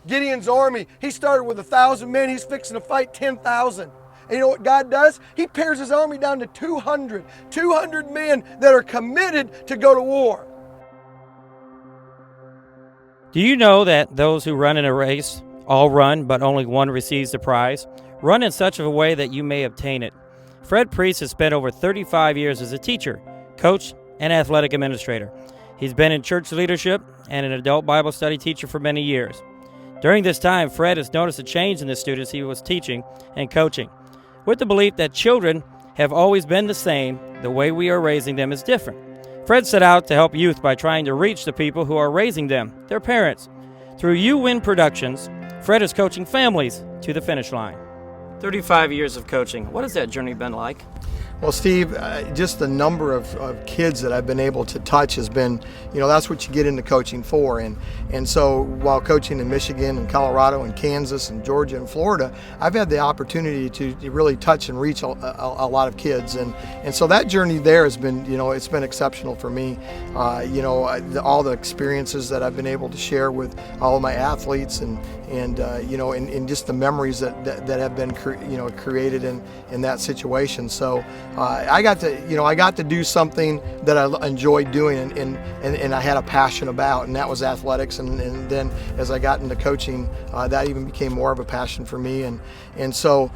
Gideon's army, he started with 1,000 men. He's fixing to fight 10,000. And you know what God does? He pares his army down to 200 men that are committed to go to war. Do you know that those who run in a race all run, but only one receives the prize? Run in such a way that you may obtain it. Fred Priest has spent over 35 years as a teacher, coach, and athletic administrator. He's been in church leadership and an adult Bible study teacher for many years. During this time, Fred has noticed a change in the students he was teaching and coaching. With the belief that children have always been the same, the way we are raising them is different. Fred set out to help youth by trying to reach the people who are raising them, their parents. Through You Win Productions, Fred is coaching families to the finish line. 35 years of coaching. What has that journey been like? Well, Steve, just the number of kids that I've been able to touch has been, that's what you get into coaching for. And so while coaching in Michigan and Colorado and Kansas and Georgia and Florida, I've had the opportunity to really touch and reach a lot of kids. And so that journey there has been, it's been exceptional for me. All the experiences that I've been able to share with all of my athletes and just the memories that have been created in that situation. So I got to do something that I enjoyed doing and I had a passion about, and that was athletics. And then as I got into coaching, that even became more of a passion for me. And so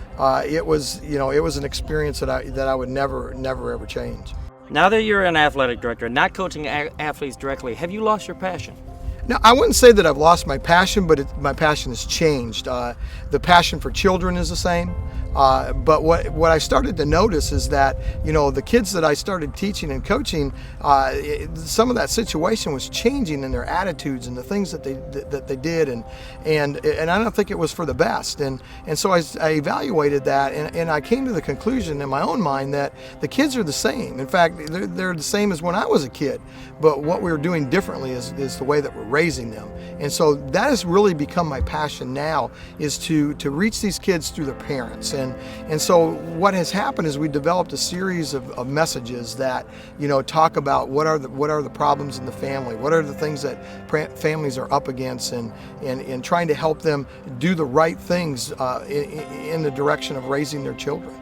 it was an experience that I would never ever change. Now that you're an athletic director, not coaching athletes directly, have you lost your passion? No, I wouldn't say that I've lost my passion, but my passion has changed. The passion for children is the same. But what I started to notice is that, the kids that I started teaching and coaching, some of that situation was changing in their attitudes and the things that they did, and I don't think it was for the best. And so I evaluated that, and I came to the conclusion in my own mind that the kids are the same. In fact, they're the same as when I was a kid, but what we're doing differently is the way that we're raising them. And so that has really become my passion now, is to reach these kids through their parents. And so what has happened is we developed a series of messages that talk about what are the problems in the family, what are the things that families are up against, and trying to help them do the right things in the direction of raising their children.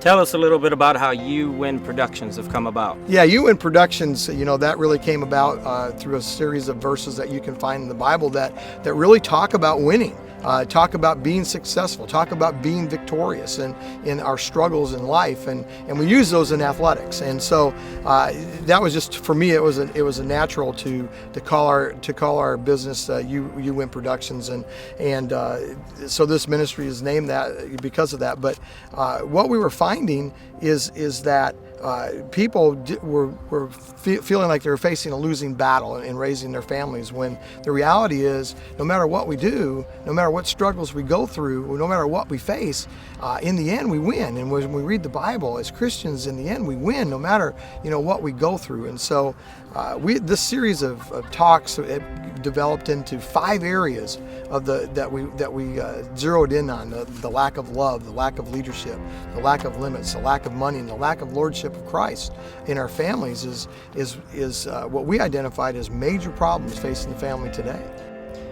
Tell us a little bit about how You Win Productions have come about. Yeah, You Win Productions, that really came about through a series of verses that you can find in the Bible that really talk about winning. Talk about being successful, talk about being victorious in our struggles in life, and we use those in athletics. And so that was just, for me, it was a natural to call our business You Win Productions, and so this ministry is named that because of that. But what we were finding is that people were feeling like they were facing a losing battle in raising their families, when the reality is, no matter what we do, no matter what struggles we go through, no matter what we face, in the end we win. And when we read the Bible as Christians, in the end we win, no matter what we go through. And so this series of talks developed into 5 areas of that we zeroed in on: the lack of love, the lack of leadership, the lack of limits, the lack of money, and the lack of lordship of Christ in our families is what we identified as major problems facing the family today.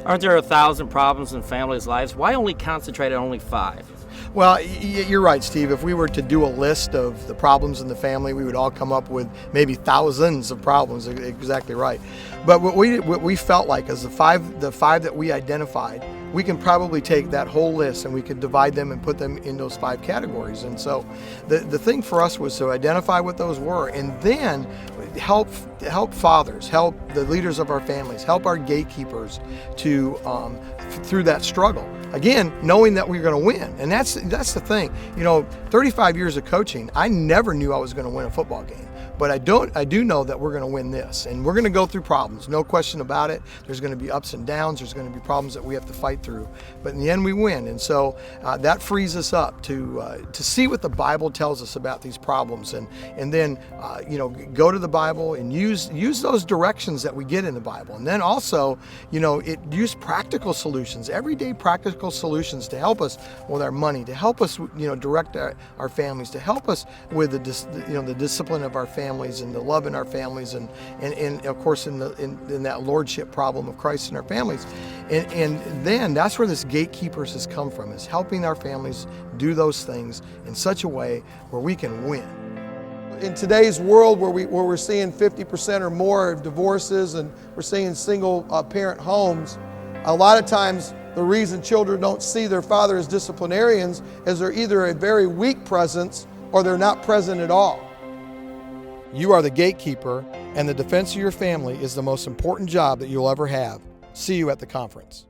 Aren't there 1,000 problems in families' lives? Why only concentrate on only 5? Well, you're right, Steve. If we were to do a list of the problems in the family, we would all come up with maybe thousands of problems. Exactly right. But what we felt like is the five that we identified, we can probably take that whole list and we could divide them and put them in those 5 categories. And so the thing for us was to identify what those were, and then help fathers, help the leaders of our families, help our gatekeepers to through that struggle. Again, knowing that we're going to win. And that's the thing. 35 years of coaching, I never knew I was going to win a football game. But I do know that we're going to win this, and we're going to go through problems, no question about it. There's going to be ups and downs. There's going to be problems that we have to fight through, but in the end we win. And so that frees us up to see what the Bible tells us about these problems, and then go to the Bible and use those directions that we get in the Bible, and then also use practical solutions, everyday practical solutions to help us with our money, to help us direct our families, to help us with the discipline of our families and the love in our families, and of course in that lordship problem of Christ in our families. And then that's where this gatekeepers has come from, is helping our families do those things in such a way where we can win. In today's world where we're seeing 50% or more of divorces and we're seeing single parent homes, a lot of times the reason children don't see their father as disciplinarians is they're either a very weak presence or they're not present at all. You are the gatekeeper, and the defense of your family is the most important job that you'll ever have. See you at the conference.